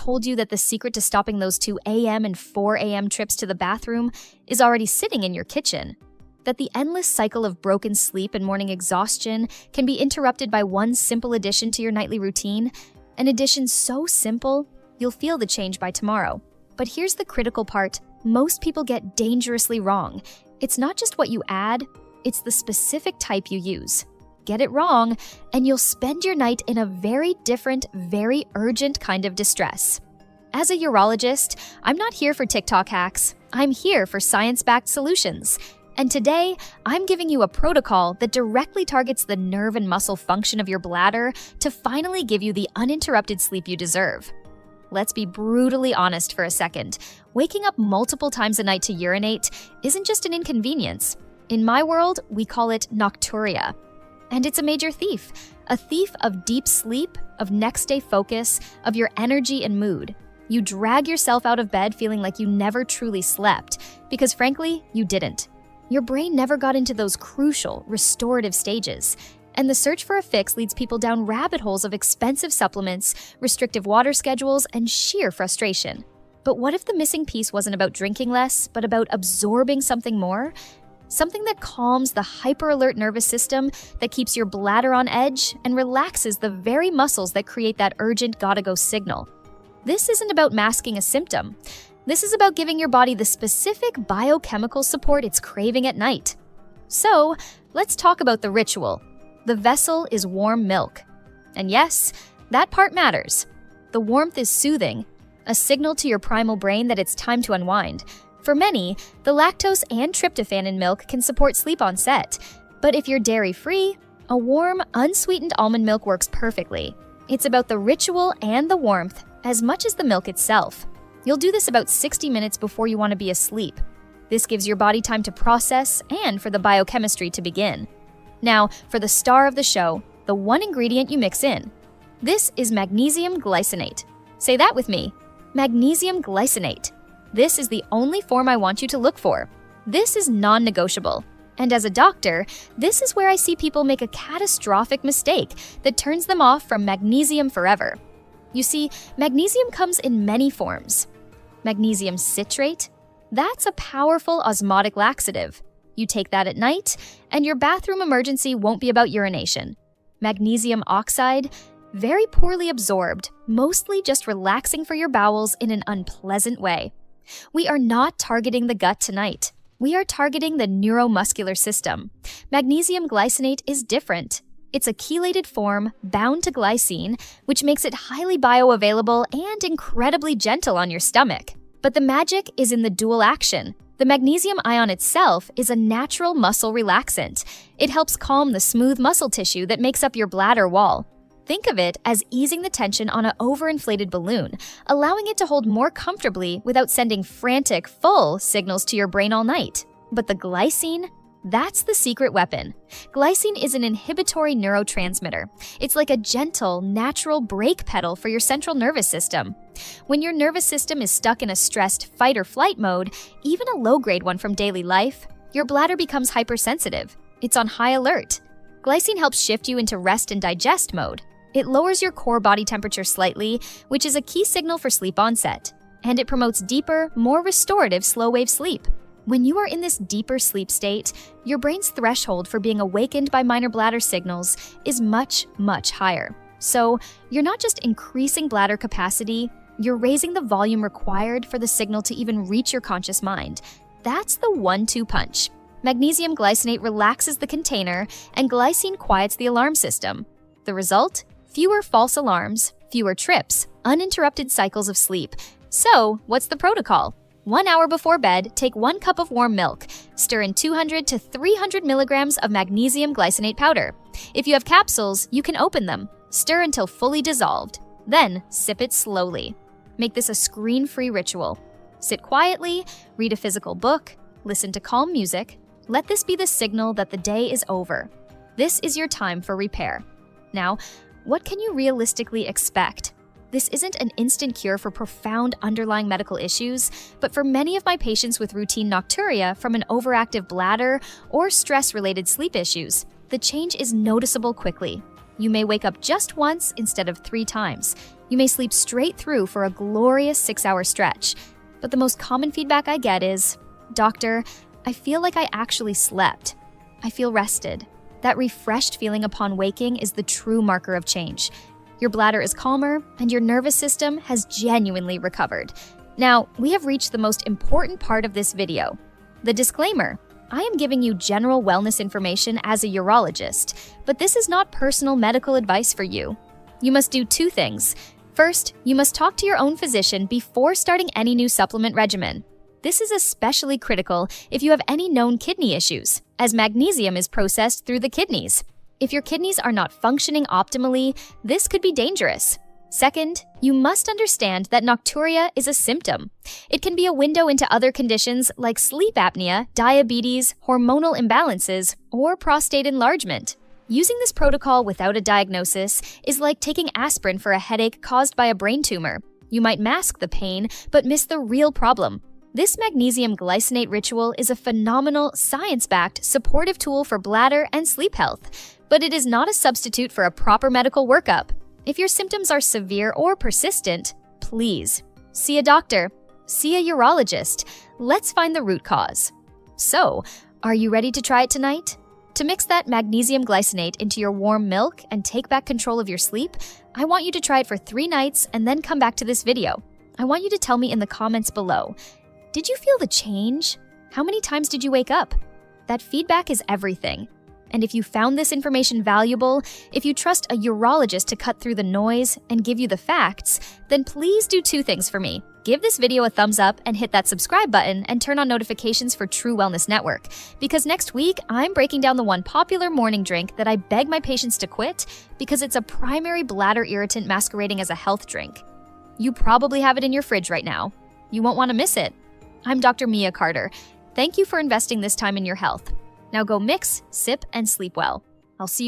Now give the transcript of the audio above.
told you that the secret to stopping those 2 a.m. and 4 a.m. trips to the bathroom is already sitting in your kitchen? That the endless cycle of broken sleep and morning exhaustion can be interrupted by one simple addition to your nightly routine? An addition so simple, you'll feel the change by tomorrow. But here's the critical part: most people get dangerously wrong. It's not just what you add, it's the specific type you use. Get it wrong, and you'll spend your night in a very different, very urgent kind of distress. As a urologist, I'm not here for TikTok hacks. I'm here for science-backed solutions. And today, I'm giving you a protocol that directly targets the nerve and muscle function of your bladder to finally give you the uninterrupted sleep you deserve. Let's be brutally honest for a second. Waking up multiple times a night to urinate isn't just an inconvenience. In my world, we call it nocturia. And it's a major thief. A thief of deep sleep, of next day focus, of your energy and mood. You drag yourself out of bed feeling like you never truly slept, because frankly, you didn't. Your brain never got into those crucial, restorative stages. And the search for a fix leads people down rabbit holes of expensive supplements, restrictive water schedules, and sheer frustration. But what if the missing piece wasn't about drinking less, but about absorbing something more? Something that calms the hyper-alert nervous system, that keeps your bladder on edge, and relaxes the very muscles that create that urgent gotta-go signal. This isn't about masking a symptom. This is about giving your body the specific biochemical support it's craving at night. So, let's talk about the ritual. The vessel is warm milk. And yes, that part matters. The warmth is soothing, a signal to your primal brain that it's time to unwind. For many, the lactose and tryptophan in milk can support sleep onset. But if you're dairy-free, a warm, unsweetened almond milk works perfectly. It's about the ritual and the warmth as much as the milk itself. You'll do this about 60 minutes before you want to be asleep. This gives your body time to process and for the biochemistry to begin. Now, for the star of the show, the one ingredient you mix in. This is magnesium glycinate. Say that with me. Magnesium glycinate. This is the only form I want you to look for. This is non-negotiable. And as a doctor, this is where I see people make a catastrophic mistake that turns them off from magnesium forever. You see, magnesium comes in many forms. Magnesium citrate, that's a powerful osmotic laxative. You take that at night, and your bathroom emergency won't be about urination. Magnesium oxide, very poorly absorbed, mostly just relaxing for your bowels in an unpleasant way. We are not targeting the gut tonight. We are targeting the neuromuscular system. Magnesium glycinate is different. It's a chelated form bound to glycine, which makes it highly bioavailable and incredibly gentle on your stomach. But the magic is in the dual action. The magnesium ion itself is a natural muscle relaxant. It helps calm the smooth muscle tissue that makes up your bladder wall. Think of it as easing the tension on an overinflated balloon, allowing it to hold more comfortably without sending frantic, full signals to your brain all night. But the glycine? That's the secret weapon. Glycine is an inhibitory neurotransmitter. It's like a gentle, natural brake pedal for your central nervous system. When your nervous system is stuck in a stressed fight or flight mode, even a low-grade one from daily life, your bladder becomes hypersensitive. It's on high alert. Glycine helps shift you into rest and digest mode. It lowers your core body temperature slightly, which is a key signal for sleep onset. And it promotes deeper, more restorative slow-wave sleep. When you are in this deeper sleep state, your brain's threshold for being awakened by minor bladder signals is much, much higher. So, you're not just increasing bladder capacity, you're raising the volume required for the signal to even reach your conscious mind. That's the 1-2 punch. Magnesium glycinate relaxes the container, and glycine quiets the alarm system. The result? Fewer false alarms, fewer trips, uninterrupted cycles of sleep. So, what's the protocol? 1 hour before bed, take 1 cup of warm milk. Stir in 200 to 300 milligrams of magnesium glycinate powder. If you have capsules, you can open them. Stir until fully dissolved. Then, sip it slowly. Make this a screen-free ritual. Sit quietly, read a physical book, listen to calm music. Let this be the signal that the day is over. This is your time for repair. Now, what can you realistically expect? This isn't an instant cure for profound underlying medical issues, but for many of my patients with routine nocturia from an overactive bladder or stress-related sleep issues, the change is noticeable quickly. You may wake up just once instead of 3 times. You may sleep straight through for a glorious 6-hour stretch. But the most common feedback I get is, "Doctor, I feel like I actually slept. I feel rested." That refreshed feeling upon waking is the true marker of change. Your bladder is calmer, and your nervous system has genuinely recovered. Now, we have reached the most important part of this video, the disclaimer. I am giving you general wellness information as a urologist, but this is not personal medical advice for you. You must do 2 things. First, you must talk to your own physician before starting any new supplement regimen. This is especially critical if you have any known kidney issues, as magnesium is processed through the kidneys. If your kidneys are not functioning optimally, this could be dangerous. Second, you must understand that nocturia is a symptom. It can be a window into other conditions like sleep apnea, diabetes, hormonal imbalances, or prostate enlargement. Using this protocol without a diagnosis is like taking aspirin for a headache caused by a brain tumor. You might mask the pain, but miss the real problem. This magnesium glycinate ritual is a phenomenal, science-backed, supportive tool for bladder and sleep health, but it is not a substitute for a proper medical workup. If your symptoms are severe or persistent, please see a doctor, see a urologist. Let's find the root cause. So, are you ready to try it tonight? To mix that magnesium glycinate into your warm milk and take back control of your sleep, I want you to try it for 3 nights and then come back to this video. I want you to tell me in the comments below, did you feel the change? How many times did you wake up? That feedback is everything. And if you found this information valuable, if you trust a urologist to cut through the noise and give you the facts, then please do 2 things for me. Give this video a thumbs up and hit that subscribe button and turn on notifications for True Wellness Network. Because next week, I'm breaking down the one popular morning drink that I beg my patients to quit because it's a primary bladder irritant masquerading as a health drink. You probably have it in your fridge right now. You won't want to miss it. I'm Dr. Mia Carter. Thank you for investing this time in your health. Now go mix, sip, and sleep well. I'll see you